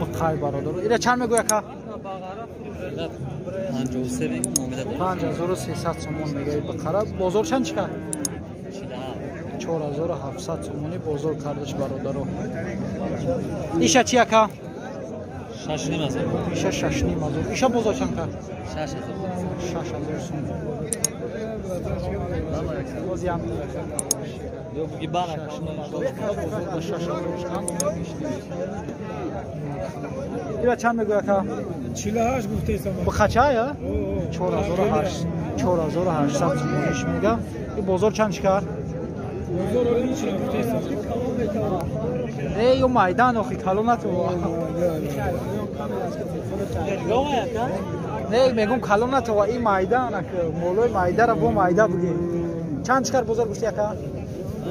بخای برادر. اینا چند میگوی که؟ 5300 تومان میگه بخره. بازار چند چیکار؟ 4700 تومانی بازار کردش برادر. ایشا چیه که؟ 6,500. ایشا 6,500. ایشا بازار چند که؟ 6,000. 6,000 تومان. بازی هم Yo bu gibi bana. 6,000 اینا چند میگوی که؟ 48 گفته ایسا بخچه یا؟ 4800 تومانیش میگه. این بازار چند چیکار؟ بازار رو این چرا گفته ایسا ای مایدان آخی کلو نتو. نه میگم کلو نتو این مایدان که مولای مایده را با مایده بگی. چند چیکار بازار گوشتی که؟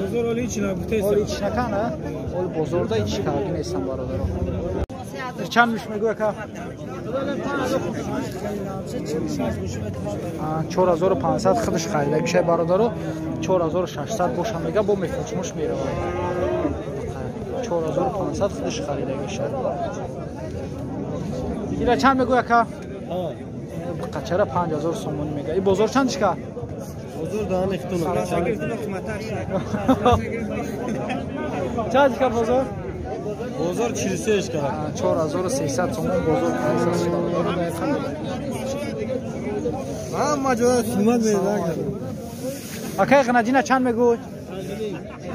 بازار رو این چرا گفته ایسا اولی چی نکنه؟ اول بازار دا هیچ کاری نیستم برادر. چند میش میگوی که؟ 4500 خودش خریده میشه برادر. 4600 باشه میگه با میفروشمش میره. 4500 خودش خریده میشه. اینا چند میگوی که؟ قچره 5000 تومان میگه. این بازار چند چیکار؟ Huzur dağın iftonu. چند چیکار بازار؟ Bozor 43 kar. 4300 تومان بازار کردش. Ama cevap sunmaz mı daha kadar? اکای غنجینا چند میگوی؟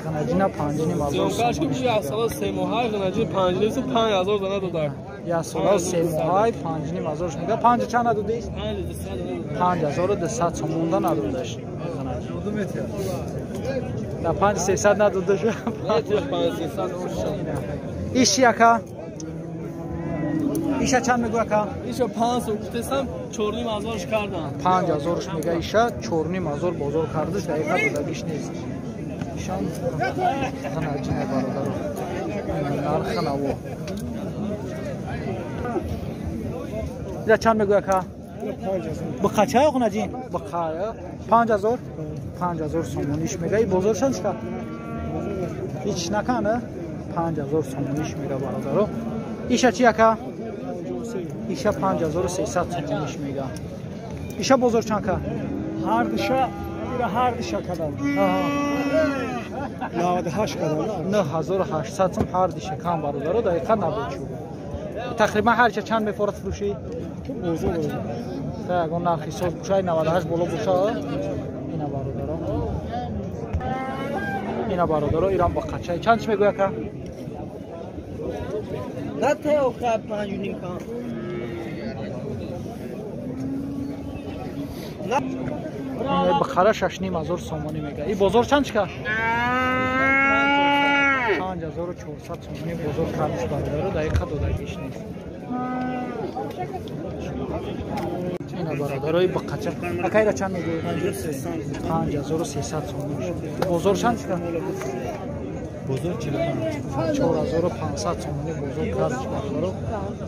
غنجینا 5,500 کاش که میشه اصلا 3 ماه غنجی 5000 دانه داد. یا سال 3 ماه 5,500 میگه. 5 چند ندادی؟ 5200 تومان دا ندادش. دا 5300 ندادش. 5300 ایش یکا؟ ایشا چند میگوی که؟ ایشا 500 گفتم 4,500 کردم. 5000 میگه ایشا 4,500 بازار کردش. دقیقاً دادگیش نیست. ایشان غنجینه برادر. نرخ نو. یا چند میگوی که؟ بخچه های غنجین؟ بخچه 5000 تومانیش میگه. این بازار چند که؟ هیچ نکنه. 5000 تومانیش میگه برادر. ایشا چیه که؟ ایشا 5300 تومانیش میگه. ایشا بازار چند که؟ هر دیشا کدام 98 کدام 9800 تومان هر دیشه کم برادر. دقیقا نبود چون تقریبا هر چند میفورد فروشی؟ بازار تا اگه نرخی ساز بوشه 98 بالا بوشه. اینا برادر ایران با قچه چند چی میگوید که؟ Ne te o kadar panjuni kan? بخره 6,500 تومانی میگه. این بازار چند چیه؟ 5400 تومانی بازار کردش برادر. دقیقا دادگیش نیست. اینا برادرای با قچه اکای را چند میگوید؟ 5300 تومانی. بازار چند چیه؟ Bozor 4500 تومانی بازار کردش برادر.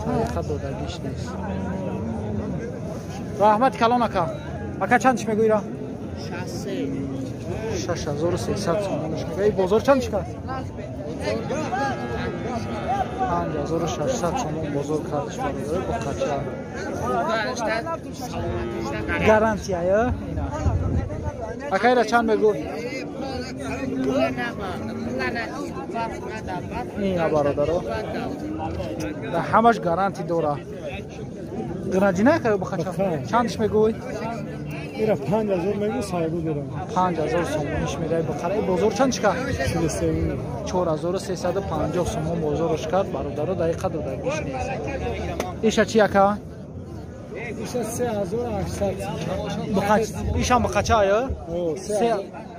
دقیقا دادگیش نیست. رحمت کلان اکا چند چی میگوید را؟ 6300 تومانش میگه. این بازار چند چیه؟ 5600 تومان بازار کردش برادر. با قچه گارانتیه یا اینا. اکای را چند میگوید؟ اینا برادر همش گارانتی داره. گرانجی نه که بخچه چندش میگوید؟ ایرا 5000 میگه صاحبو دارم 5000 تومانش میگه بخره. بازار چند چیکار؟ 4350 تومان بازارش کرد برادر. دقیقا دادگیش نیست. ایشا چیه که؟ ایشا 3800 بخچه ایشان بخچه یا؟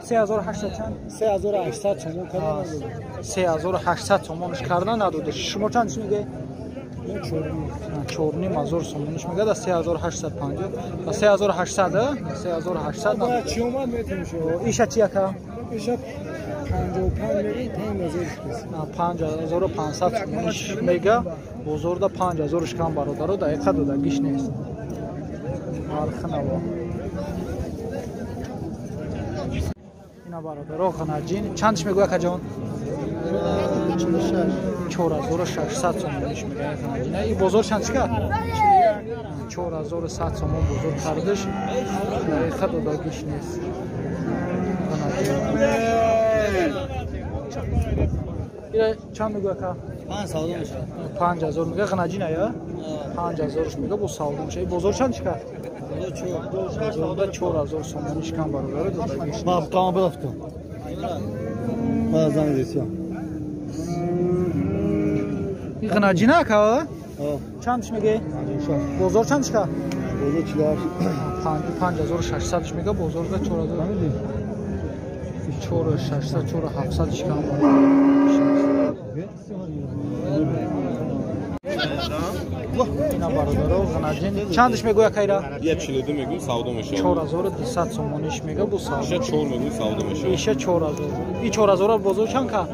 3800 چند؟ 3800 تومان کردن 3800 تومانش کردن نداده. شما چندش میگه؟ 4,500 تومانش میگه. دا 3850 و 3800 3800 چی اومد میشه. ایشا چیه که؟ ایشا 55 میگه 5500 تومانش میگه. بزرگ 5000ش کم برادر. دقیقا دادگیش نیست. نرخ نوا. اینا برادر غنجین چندش میگه که جان؟ 4600 сомониsh мегӯяд ғанаҷина. И бозор чанд чиқа? 4100 сомон бозор кардиш. Даиқа додагиш нест. Ира чанд мегӯя ка? 5000 мега ғанаҷина я? 5000 мега бо савдо меша. И бозор чанд чиқа? 4000 сомониш кам бародаро додагиш. Мабқама бирафтам. Баъзан десё. И ғанаҷина ка? Чандш мега? Бозор чанд чиқа? Бозор 5600 мега бозорда 4600 4700 кам. Ина бародаро ғанаҷин. Чандш мегӯя кайра? 42 мегӯ савдо мешавад. 4200 сомониш мега бо савдо. Иша 4 мегӯ савдо мешавад. Иша 4000. И 4000 бозор чанд ка?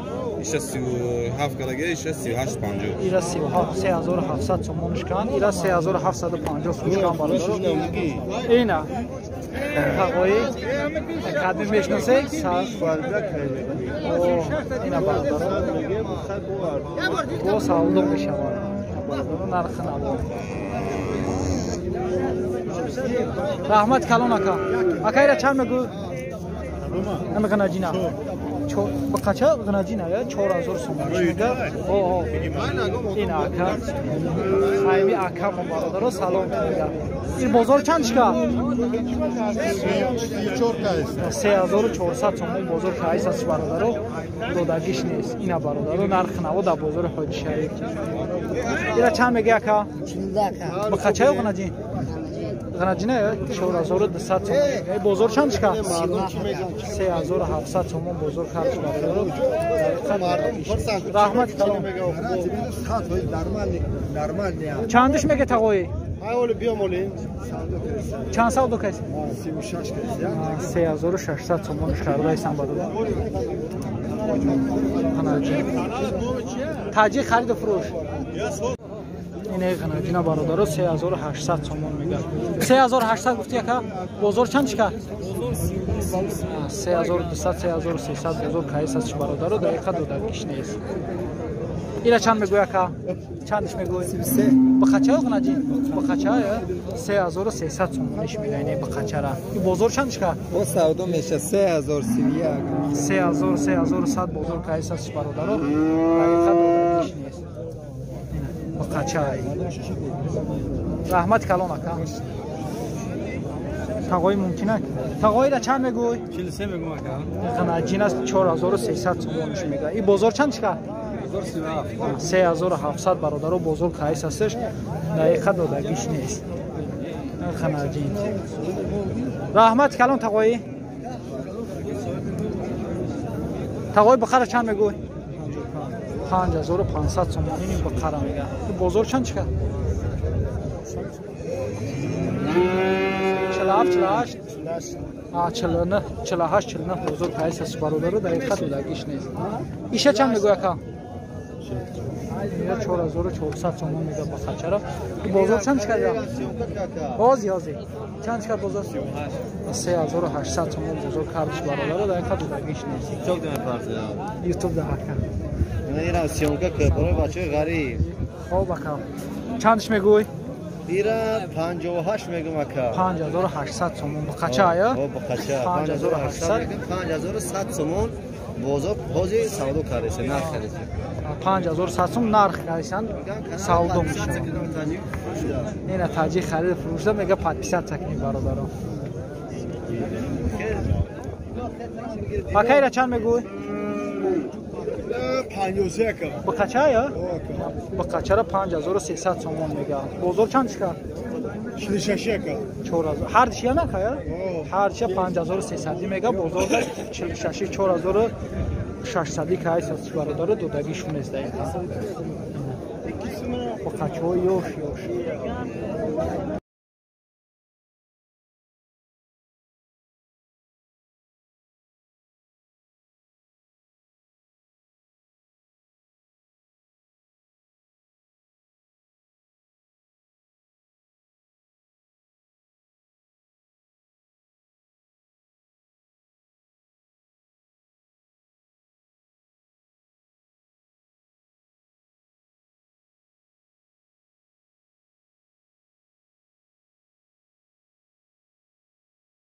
Иша 37 калага, иша 3850. Ира 3700 сомониш кан, ира 3750 фруш кан бародаро. Ина. Тағои қадим мешнасе? Ина бародаро. Бо савдо мешавад. Нархи набо. Раҳмат калон ака. Акайра чанд мегӯ? Ами ғанаҷина. Ба қача ғанаҷина я? 4000 сомониш мега. Ина ака. Айми ака мо бародаро салом мега. Ин бозор чанд чиқа? 3400 сомон бозор кайс аст бародаро. Додагиш нест. Ина бародаро нархи набо да бозори Ҳоҷи Шариф. Ира чанд мега ака? 14. Ба қача ғанаҷин? ғанаҷина я? 4200 сомон. Бозор чанд чиқа? 3700 сомон бозор кардиш бародаро. Раҳмат калом. Чандиш мега тағои? Чанд савдо кайс? 3600 сомониш кардайсан бародаро. Таҷи хариду фурӯш. Ина ғанаҷина бародаро 3800 сомон мега. 3800 гуфти ака? Бозор чанд чиқа? 3200 3300 бозор кайс аст бародаро. Даиқа додагиш нест. Ира чанд мегӯя ака? Чандиш мегӯй? Ба қача ғанаҷин? Ба қача я? 3300 сомониш мега. Ина ба қачара. И бозор чанд чиқа? Бо савдо меша 3031. 3100 бозор кайс аст бародаро. Даиқа додагиш нест. Ба қача. Раҳмат калон ака. Тағои мумкина? Тағоира чанд мегӯй? 43 мегӯм ака. Ғанаҷина 4300 сомониш мега. И бозор чанд чиқа? 3700 бародаро бозор кайс астш. Даиқа додагиш нест. Ғанаҷин. Раҳмат калон тағои. Тағои бақара чанд мегӯй? 5500 сомон. Ин бақара мега. Бозор чанд чиқа? 47 48 49 бозор кайс аст бародаро. Даиқа додагиш нест. Иша чанд мегӯя ака? 4400 сомон мега ба қачара. Бозор чанд чиқа я? Ҳози чанд чиқа бозор? 3800 сомон бозор кардиш бародаро. Даиқа додагиш нест. YouTube да ака. Ира сёмка капора бачаи ғариб. Хоб ака. Чандш мегӯй? Ира 58 мегӯм ака. 5800 сомон ба қача я? Ба қача. 5800 сомон бозор ҳози савдо кардеса, нарх кардеса. 5100 сом нарх кардесан савдо мешавад. Ина таҷи харид фурӯшда мега 50 такни бародаро. Акайра чанд мегӯй? 53 ака. Ба қача я? Ба қачара 5300 сомон мега. Бозор чанд чиқа? 46 ака. 4000. Ҳар чия нака я? Ҳар чия 5300 мега бозорда 46 4600 кайс аст бародаро. Додагиш нест даиқа. Ба қачаҳои ёш.